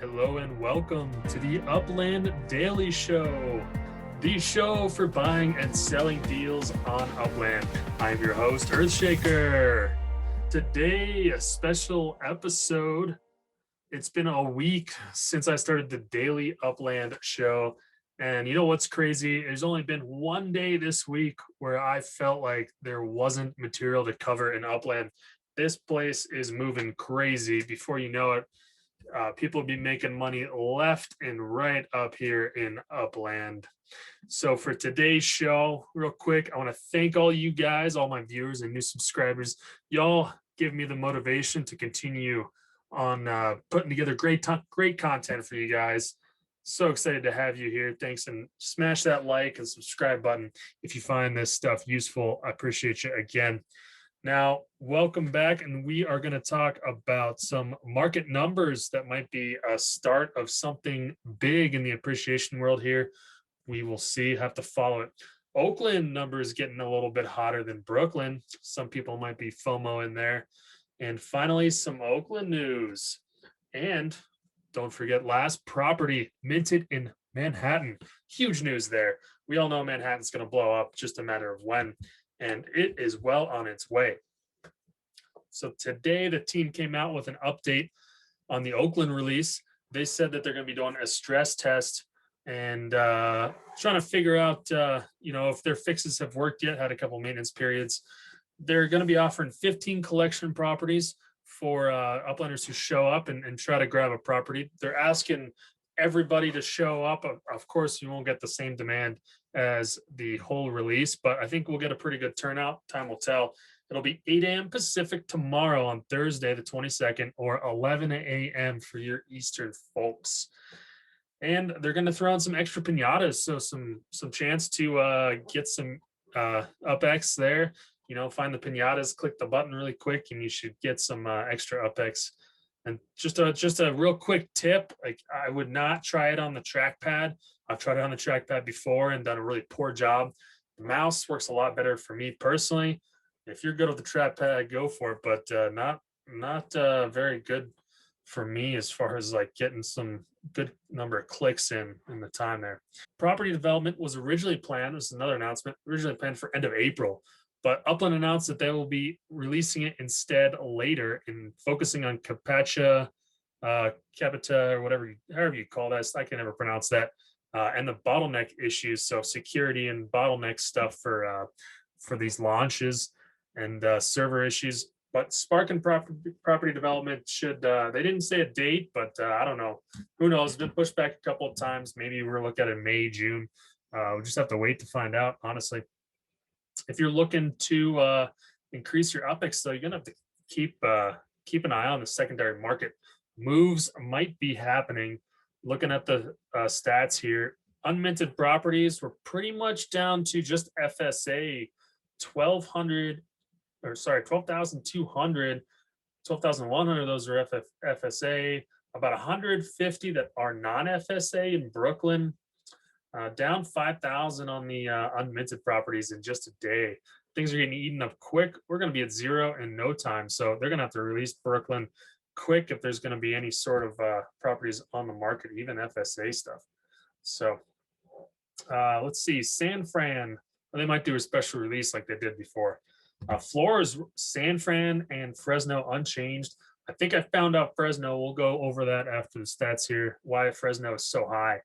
Hello and welcome to the Upland Daily Show, the show for buying and selling deals on Upland. I'm your host, Earthshaker. Today, a special episode. It's been a week since I started the Daily Upland Show. And you know what's crazy? There's only been one day this week where I felt like there wasn't material to cover in Upland. This place is moving crazy. Before you know it, people will be making money left and right up here in Upland. So for today's show, real quick, I want to thank all you guys, all my viewers and new subscribers. Y'all give me the motivation to continue on putting together great content for you guys. So excited to have you here. Thanks, and smash that like and subscribe button if you find this stuff useful. I appreciate you again. Now, welcome back, and we are going to talk about some market numbers that might be a start of something big in the appreciation world here. We will see, have to follow it. Oakland numbers getting a little bit hotter than Brooklyn. Some people might be FOMO in there. And finally, some Oakland news. And don't forget, last property minted in Manhattan. Huge news there. We all know Manhattan's going to blow up, just a matter of when. And it is well on its way. So today, the team came out with an update on the Oakland release. They said that they're going to be doing a stress test and trying to figure out, if their fixes have worked yet. Had a couple maintenance periods. They're going to be offering 15 collection properties for Uplanders who show up and try to grab a property. They're asking everybody to show up. Of course, you won't get the same demand as the whole release, but I think we'll get a pretty good turnout. Time will tell. It'll be 8 a.m. Pacific tomorrow on Thursday, the 22nd, or 11 a.m. for your Eastern folks. And they're going to throw in some extra pinatas, so some chance to get some UpX there. Find the pinatas, click the button really quick, and you should get some extra UpX. And just a real quick tip, like I would not try it on the trackpad. I've tried it on the trackpad before and done a really poor job. The mouse works a lot better for me personally. If you're good with the trackpad, go for it, but not very good for me as far as like getting some good number of clicks in the time there. Property development was originally planned. This is another announcement. Originally planned for end of April. But Upland announced that they will be releasing it instead later and focusing on capita, or however you call that. I can never pronounce that. And the bottleneck issues, so security and bottleneck stuff for these launches and server issues. But Spark and property development should, they didn't say a date, but I don't know. Who knows? It's been pushed back a couple of times. Maybe we'll look at it in May, June. We'll just have to wait to find out, honestly. If you're looking to increase your UpX, though, you're gonna have to keep an eye on the secondary market. Moves might be happening. Looking at the stats here, unminted properties were pretty much down to just FSA 12,200, 12,100 of those are FSA. About 150 that are non-FSA in Brooklyn. Down 5,000 on the unminted properties in just a day. Things are getting eaten up quick. We're going to be at zero in no time. So they're going to have to release Brooklyn quick if there's going to be any sort of properties on the market, even FSA stuff. So let's see. San Fran, they might do a special release like they did before. Floors, San Fran and Fresno unchanged. I think I found out Fresno. We'll go over that after the stats here, why Fresno is so high.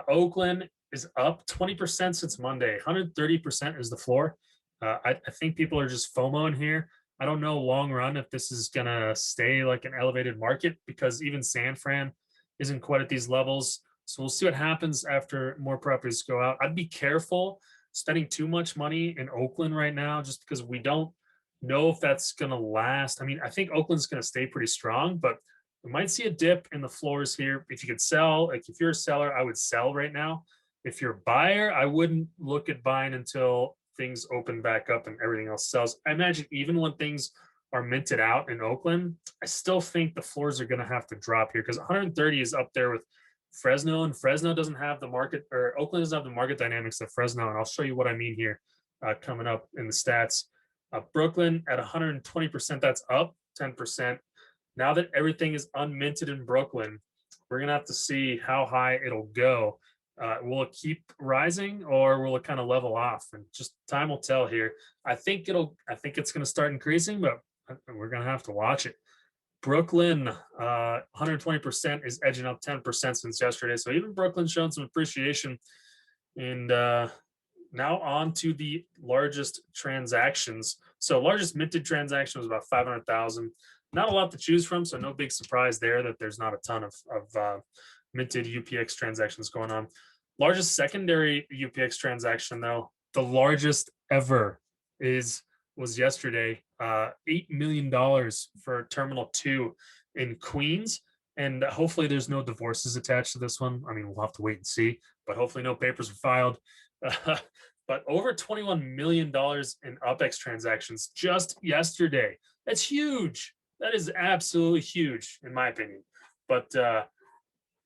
Oakland is up 20% since Monday. 130% is the floor. I think people are just FOMO in here. I don't know long run if this is going to stay like an elevated market because even San Fran isn't quite at these levels. So we'll see what happens after more properties go out. I'd be careful spending too much money in Oakland right now just because we don't know if that's going to last. I mean, I think Oakland's going to stay pretty strong, but we might see a dip in the floors here. If you could sell, like if you're a seller, I would sell right now. If you're a buyer, I wouldn't look at buying until things open back up and everything else sells. I imagine even when things are minted out in Oakland, I still think the floors are going to have to drop here because 130 is up there with Fresno, and Fresno doesn't have the market, or Oakland doesn't have the market dynamics of Fresno. And I'll show you what I mean here coming up in the stats. Brooklyn at 120%, that's up 10%. Now that everything is unminted in Brooklyn, we're gonna have to see how high it'll go. Will it keep rising or will it kind of level off? And just time will tell here. I think it's gonna start increasing, but we're gonna have to watch it. Brooklyn, 120% is edging up 10% since yesterday. So even Brooklyn's shown some appreciation. And now on to the largest transactions. So largest minted transaction was about 500,000. Not a lot to choose from, so no big surprise there that there's not a ton of minted UPX transactions going on. Largest secondary UPX transaction, though, the largest ever, was yesterday. $8 million for Terminal 2 in Queens. And hopefully there's no divorces attached to this one. I mean, we'll have to wait and see, but hopefully no papers were filed. But over $21 million in UPX transactions just yesterday. That's huge. That is absolutely huge, in my opinion. But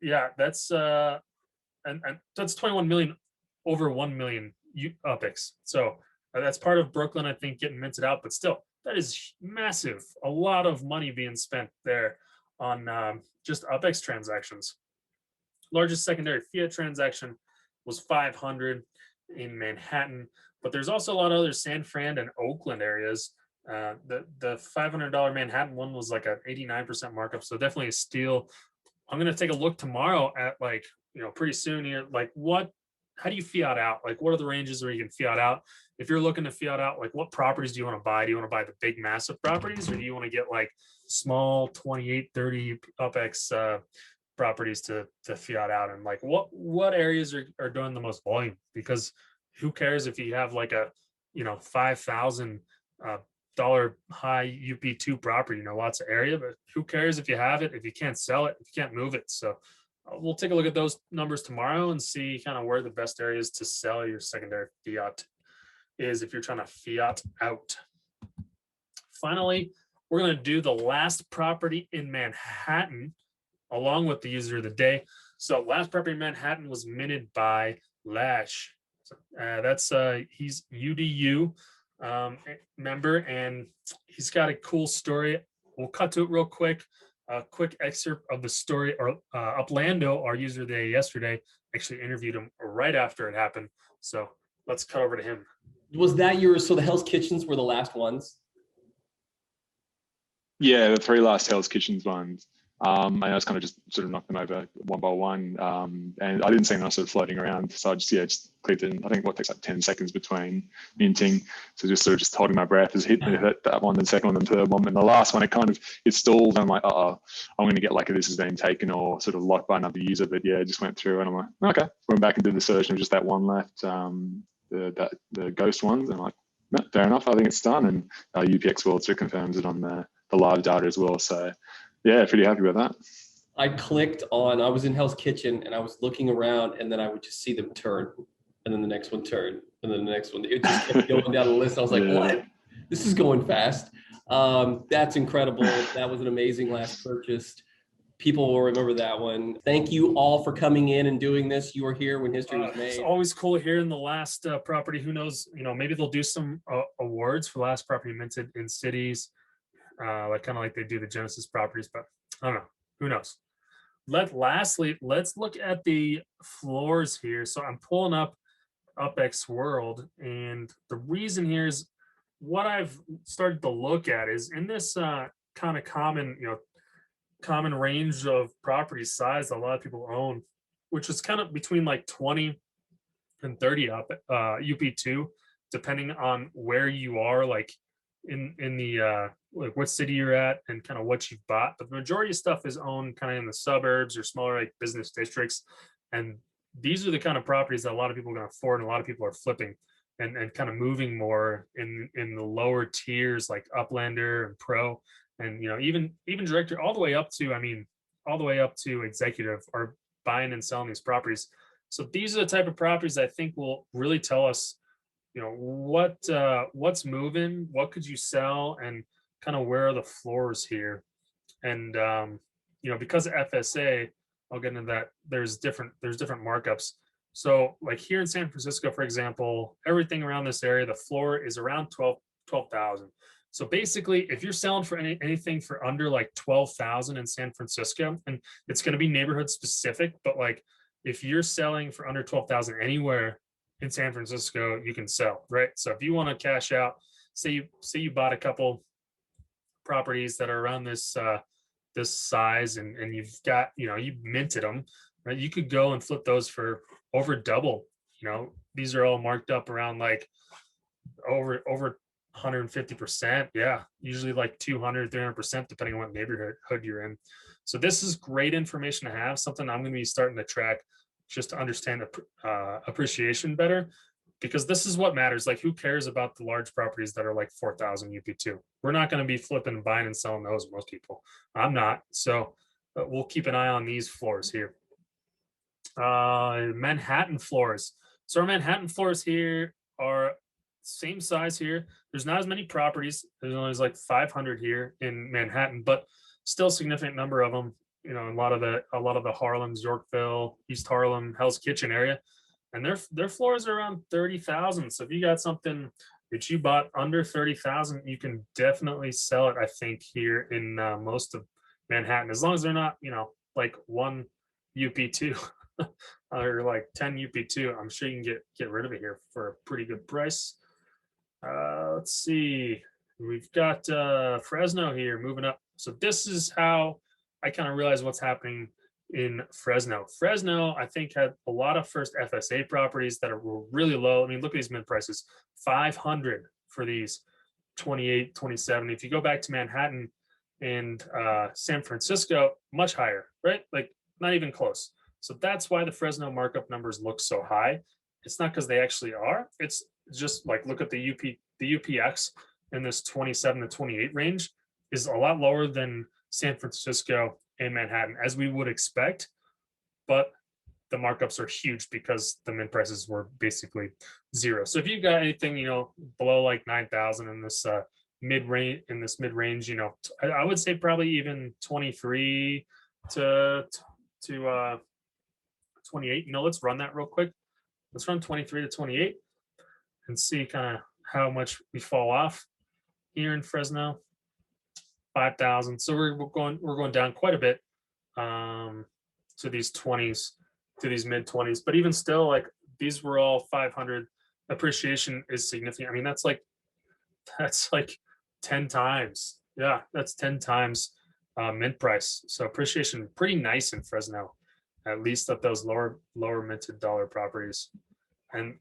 yeah, that's that's 21 million over 1 million UPX. So that's part of Brooklyn, I think, getting minted out. But still, that is massive. A lot of money being spent there on just UPX transactions. Largest secondary fiat transaction was 500 in Manhattan, but there's also a lot of other San Fran and Oakland areas. The $500 Manhattan one was like an 89% markup, so definitely a steal. I'm gonna take a look tomorrow at, like, pretty soon here, like, how do you fiat out? Like, what are the ranges where you can fiat out? If you're looking to fiat out, like, what properties do you want to buy? Do you want to buy the big massive properties, or do you want to get like small 28, 30 UPX properties to fiat out? And like, what areas are doing the most volume? Because who cares if you have like a $5,000 dollar high UP2 property, lots of area, but who cares if you have it, if you can't sell it, if you can't move it? So we'll take a look at those numbers tomorrow and see kind of where the best areas to sell your secondary fiat is if you're trying to fiat out. Finally, we're going to do the last property in Manhattan along with the user of the day. So last property in Manhattan was minted by Lash. That's he's UDU member, and he's got a cool story. We'll cut to it real quick. A quick excerpt of the story. Or Uplando, our user of the day yesterday, actually interviewed him right after it happened. So let's cut over to him. Was that so the Hell's Kitchens were the last ones? Yeah, the 3 last Hell's Kitchens ones. And I was kind of just sort of knocked them over one by one. And I didn't see them sort of floating around. So I just clicked in. I think what takes like 10 seconds between minting. So just holding my breath as hit that one, then second one, then third one. And the last one, it stalled. I'm like, I'm going to get like this has been taken or sort of locked by another user. But yeah, it just went through and I'm like, okay. Went back and did the search and just that one left, the ghost ones. And I'm like, no, fair enough. I think it's done. And UPX World confirms it on the live data as well. So yeah, pretty happy with that. I was in Hell's Kitchen and I was looking around and then I would just see them turn and then the next one turn and then the next one. It just kept going down the list. I was like, what? This is going fast. That's incredible. That was an amazing last purchase. People will remember that one. Thank you all for coming in and doing this. You were here when history was made. It's always cool here in the last property. Who knows? Maybe they'll do some awards for last property minted in cities. Like kind of like they do the Genesis properties, but I don't know. Who knows? Lastly, let's look at the floors here. So I'm pulling up UpX World, and the reason here is what I've started to look at is in this kind of common range of property size that a lot of people own, which is kind of between like 20 and 30 UP2, depending on where you are, like in the like what city you're at and kind of what you've bought. But the majority of stuff is owned kind of in the suburbs or smaller like business districts, and these are the kind of properties that a lot of people can afford and a lot of people are flipping and kind of moving more in the lower tiers like Uplander and Pro, and even director all the way up to executive are buying and selling these properties. So these are the type of properties I think will really tell us what's moving, what could you sell, and kind of where are the floors here. And because of FSA, I'll get into that, there's different markups. So like here in San Francisco, for example, everything around this area, the floor is around 12,000. So basically, if you're selling for anything for under like 12,000 in San Francisco, and it's going to be neighborhood specific, but like if you're selling for under 12,000 anywhere in San Francisco, you can sell, right? So if you want to cash out, say you bought a couple properties that are around this this size, and you've got, you minted them, right? You could go and flip those for over double. These are all marked up around like over 150%. Yeah, usually like 200-300% depending on what neighborhood you're in. So this is great information to have, something I'm going to be starting to track just to understand appreciation better, because this is what matters. Like, who cares about the large properties that are like 4,000 UP2? We're not going to be flipping, buying and selling those, most people. I'm not. So we'll keep an eye on these floors here. Manhattan floors. So our Manhattan floors here are same size here. There's not as many properties. There's only like 500 here in Manhattan, but still significant number of them. A lot of the Harlem's, Yorkville, East Harlem, Hell's Kitchen area, and their floors are around 30,000. So if you got something that you bought under 30,000, you can definitely sell it, I think, here in most of Manhattan, as long as they're not, like 1 UP2 or like 10 UP2. I'm sure you can get rid of it here for a pretty good price. Let's see. We've got Fresno here moving up. So this is how I kind of realize what's happening in Fresno. Fresno, I think, had a lot of first FSA properties that were really low. I mean, look at these mid prices, 500 for these, 28, 27. If you go back to Manhattan and San Francisco, much higher, right? Like not even close. So that's why the Fresno markup numbers look so high. It's not because they actually are. It's just like, look at the UPX in this 27 to 28 range is a lot lower than San Francisco and Manhattan, as we would expect, but the markups are huge because the min prices were basically zero. So if you've got anything, below like 9,000 in this mid range, I would say probably even 23 to 28. Let's run that real quick. Let's run 23 to 28 and see kind of how much we fall off here in Fresno. 5,000. So we're going down quite a bit to these 20s, to these mid 20s. But even still, like, these were all 500. Appreciation is significant. I mean, that's like 10 times. Yeah, that's 10 times mint price. So appreciation pretty nice in Fresno, at least at those lower minted dollar properties. And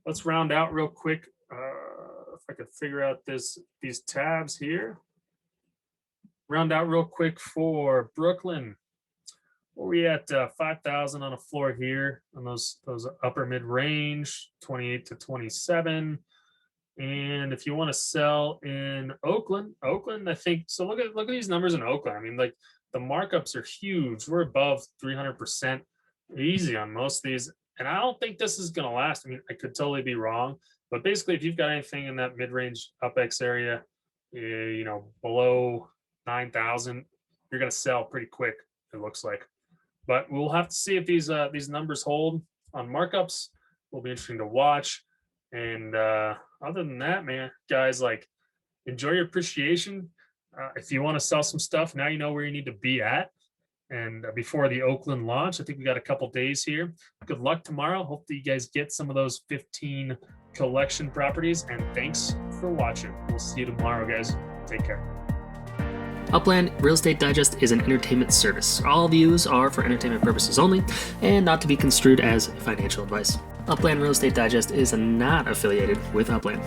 let's round out real quick. If I could figure out these tabs here. Round out real quick for Brooklyn. Where we at 5,000 on a floor here on those upper mid range, 28 to 27. And if you want to sell in Oakland, I think so. Look at these numbers in Oakland. I mean, like, the markups are huge. We're above 300% easy on most of these. And I don't think this is going to last. I mean, I could totally be wrong, but basically, if you've got anything in that mid-range UpX area, below 9,000, you're going to sell pretty quick, it looks like. But we'll have to see if these numbers hold on markups. Will be interesting to watch. And other than that, man, guys, like, enjoy your appreciation. If you want to sell some stuff, now you know where you need to be at. And before the Oakland launch, I think we got a couple days here. Good luck tomorrow. Hope that you guys get some of those 15 collection properties. And thanks for watching. We'll see you tomorrow, guys. Take care. Upland Real Estate Digest is an entertainment service. All views are for entertainment purposes only and not to be construed as financial advice. Upland Real Estate Digest is not affiliated with Upland.